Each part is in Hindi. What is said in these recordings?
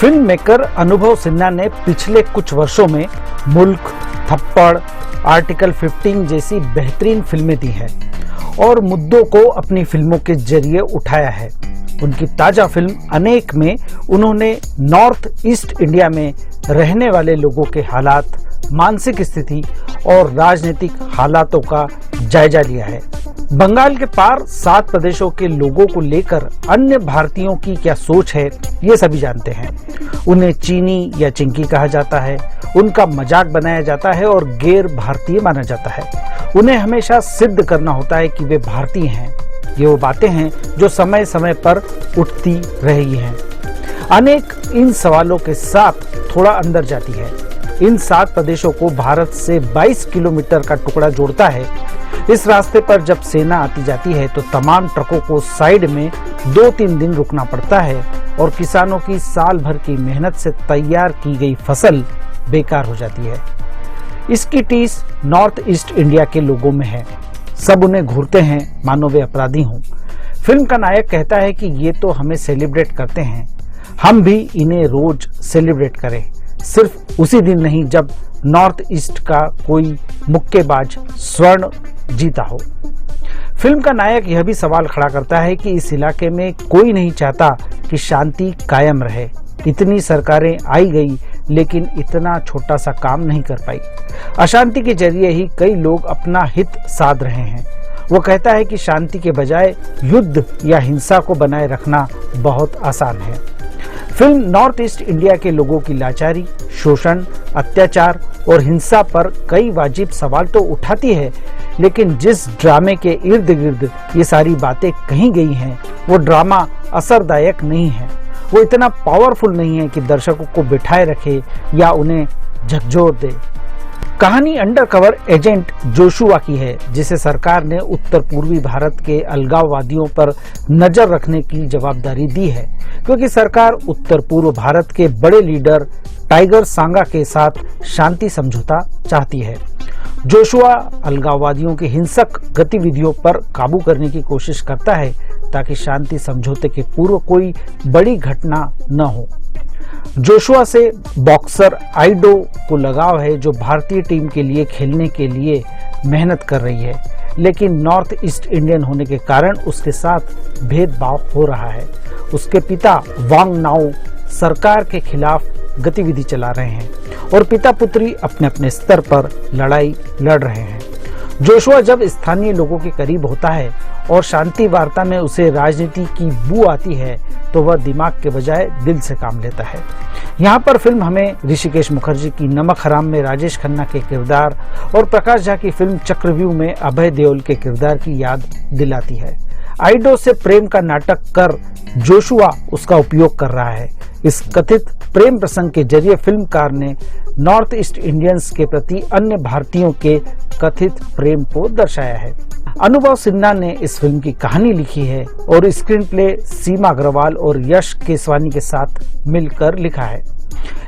फिल्म मेकर अनुभव सिन्हा ने पिछले कुछ वर्षों में मुल्क, थप्पड़, आर्टिकल 15 जैसी बेहतरीन फिल्में दी हैं और मुद्दों को अपनी फिल्मों के जरिए उठाया है। उनकी ताजा फिल्म अनेक में उन्होंने नॉर्थ ईस्ट इंडिया में रहने वाले लोगों के हालात, मानसिक स्थिति और राजनीतिक हालातों का जायजा लिया है। बंगाल के पार 7 प्रदेशों के लोगों को लेकर अन्य भारतीयों की क्या सोच है, ये सभी जानते हैं। उन्हें चीनी या चिंकी कहा जाता है, उनका मजाक बनाया जाता है और गैर भारतीय माना जाता है। उन्हें हमेशा सिद्ध करना होता है कि वे भारतीय हैं। ये वो बातें हैं जो समय समय पर उठती रही हैं। अनेक इन सवालों के साथ थोड़ा अंदर जाती है। इन 7 प्रदेशों को भारत से 22 किलोमीटर का टुकड़ा जोड़ता है। इस रास्ते पर जब सेना आती जाती है तो तमाम ट्रकों को साइड में 2-3 दिन रुकना पड़ता है और किसानों की साल भर की मेहनत से तैयार की गई फसल बेकार हो जाती है। इसकी टीस नॉर्थ ईस्ट इंडिया के लोगों में है। सब उन्हें घूरते हैं मानो वे अपराधी हों। फिल्म का नायक कहता है कि ये तो हमें सेलिब्रेट करते हैं, हम भी इन्हें रोज सेलिब्रेट करें, सिर्फ उसी दिन नहीं जब नॉर्थ ईस्ट का कोई मुक्केबाज स्वर्ण जीता हो। फिल्म का नायक यह भी सवाल खड़ा करता है कि इस इलाके में कोई नहीं चाहता कि शांति कायम रहे। इतनी सरकारें आई गई लेकिन इतना छोटा सा काम नहीं कर पाई। अशांति के जरिए ही कई लोग अपना हित साध रहे हैं। वो कहता है कि शांति के बजाय युद्ध या हिंसा को बनाए रखना बहुत आसान है। फिल्म नॉर्थ ईस्ट इंडिया के लोगों की लाचारी, शोषण, अत्याचार और हिंसा पर कई वाजिब सवाल तो उठाती है, लेकिन जिस ड्रामे के इर्द गिर्द ये सारी बातें कही गई हैं, वो ड्रामा असरदायक नहीं है। वो इतना पावरफुल नहीं है कि दर्शकों को बिठाए रखे या उन्हें झकझोर दे। कहानी अंडरकवर एजेंट जोशुआ की है, जिसे सरकार ने उत्तर पूर्वी भारत के अलगाववादियों पर नजर रखने की जवाबदारी दी है, क्योंकि सरकार उत्तर पूर्व भारत के बड़े लीडर टाइगर सांगा के साथ शांति समझौता चाहती है। जोशुआ अलगाववादियों की हिंसक गतिविधियों पर काबू करने की कोशिश करता है ताकि शांति समझौते के पूर्व कोई बड़ी घटना न हो। जोशुआ से बॉक्सर आइडो को लगाव है, जो भारतीय टीम के लिए खेलने के लिए मेहनत कर रही है, लेकिन नॉर्थ ईस्ट इंडियन होने के कारण उसके साथ भेदभाव हो रहा है। उसके पिता वांग नाओ सरकार के खिलाफ गतिविधि चला रहे हैं और पिता पुत्री अपने अपने स्तर पर लड़ाई लड़ रहे हैं। जोशुआ जब स्थानीय लोगों के करीब होता है और शांति वार्ता में उसे राजनीति की बू आती है तो वह दिमाग के बजाय दिल से काम लेता है। यहाँ पर फिल्म हमें ऋषिकेश मुखर्जी की नमक हराम में राजेश खन्ना के किरदार और प्रकाश झा की फिल्म चक्रव्यूह में अभय देओल के किरदार की याद दिलाती है। आइडो से प्रेम का नाटक कर जोशुआ उसका उपयोग कर रहा है। इस कथित प्रेम प्रसंग के जरिए फिल्मकार ने नॉर्थ ईस्ट इंडियंस के प्रति अन्य भारतीयों के कथित प्रेम को दर्शाया है। अनुभव सिन्हा ने इस फिल्म की कहानी लिखी है और स्क्रीन प्ले सीमा अग्रवाल और यश केसवानी के साथ मिलकर लिखा है।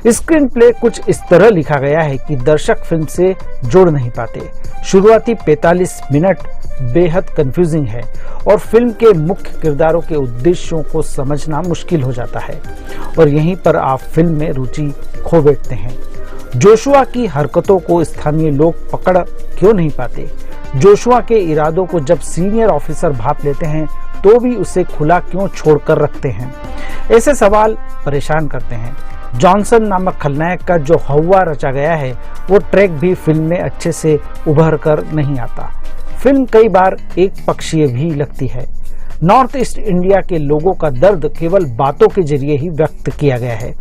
स्क्रीन प्ले कुछ इस तरह लिखा गया है कि दर्शक फिल्म से जुड़ नहीं पाते। शुरुआती 45 मिनट बेहद कंफ्यूजिंग है और फिल्म के मुख्य किरदारों के उद्देश्यों को समझना मुश्किल हो जाता है और यहीं पर आप फिल्म में रुचि खो बैठते हैं। जोशुआ की हरकतों को स्थानीय लोग पकड़ क्यों नहीं पाते? जोशुआ के इरादों को जब सीनियर ऑफिसर भाप लेते हैं तो भी उसे खुला क्यों छोड़कर रखते हैं? ऐसे सवाल परेशान करते हैं। जॉनसन नामक खलनायक का जो हवा रचा गया है वो ट्रैक भी फिल्म में अच्छे से उभर कर नहीं आता। फिल्म कई बार एक पक्षीय भी लगती है। नॉर्थ ईस्ट इंडिया के लोगों का दर्द केवल बातों के जरिए ही व्यक्त किया गया है।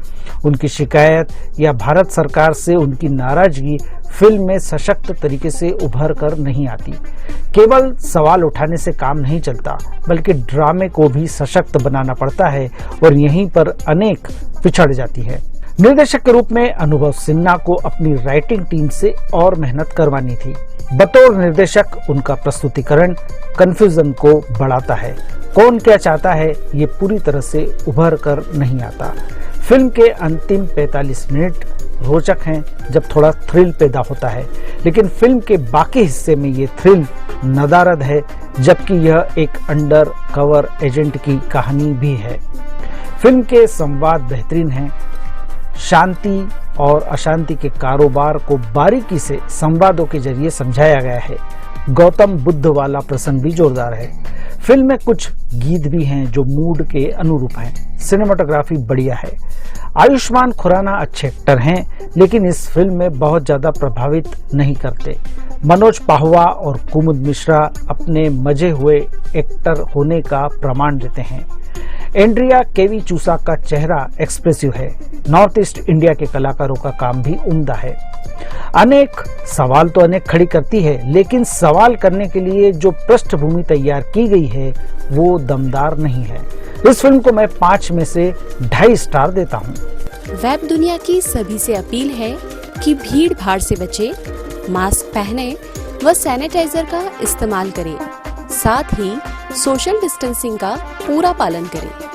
उनकी शिकायत या भारत सरकार से उनकी नाराजगी फिल्म में सशक्त तरीके से उभर कर नहीं आती। केवल सवाल उठाने से काम नहीं चलता, बल्कि ड्रामे को भी सशक्त बनाना पड़ता है और यहीं पर अनेक पिछड़ जाती है। निर्देशक के रूप में अनुभव सिन्हा को अपनी राइटिंग टीम से और मेहनत करवानी थी। बतौर निर्देशक उनका प्रस्तुतिकरण कंफ्यूजन को बढ़ाता है। कौन क्या चाहता है ये पूरी तरह से उभर कर नहीं आता। फिल्म के अंतिम 45 मिनट रोचक हैं जब थोड़ा थ्रिल पैदा होता है, लेकिन फिल्म के बाकी हिस्से में ये थ्रिल नदारद है, जबकि यह एक अंडर कवर एजेंट की कहानी भी है। फिल्म के संवाद बेहतरीन हैं, शांति और अशांति के कारोबार को बारीकी से संवादों के जरिए समझाया गया है। गौतम बुद्ध वाला प्रसंग भी जोरदार है। फिल्म में कुछ गीत भी हैं जो मूड के अनुरूप हैं। सिनेमाटोग्राफी बढ़िया है। आयुष्मान खुराना अच्छे एक्टर हैं, लेकिन इस फिल्म में बहुत ज्यादा प्रभावित नहीं करते। मनोज पाहवा और कुमुद मिश्रा अपने मजे हुए एक्टर होने का प्रमाण देते हैं। एंड्रिया केवी चूसा का चेहरा एक्सप्रेसिव है। नॉर्थ ईस्ट इंडिया के कलाकारों का काम भी उम्दा है। अनेक सवाल तो अनेक खड़ी करती है, लेकिन सवाल करने के लिए जो पृष्ठभूमि तैयार की गई है वो दमदार नहीं है। इस फिल्म को मैं 5 में से 2.5 स्टार देता हूँ। वेब दुनिया की सभी से अपील है कि भीड़ भाड़ से बचे, मास्क पहने व सैनिटाइजर का इस्तेमाल करें, साथ ही सोशल डिस्टेंसिंग का पूरा पालन करें।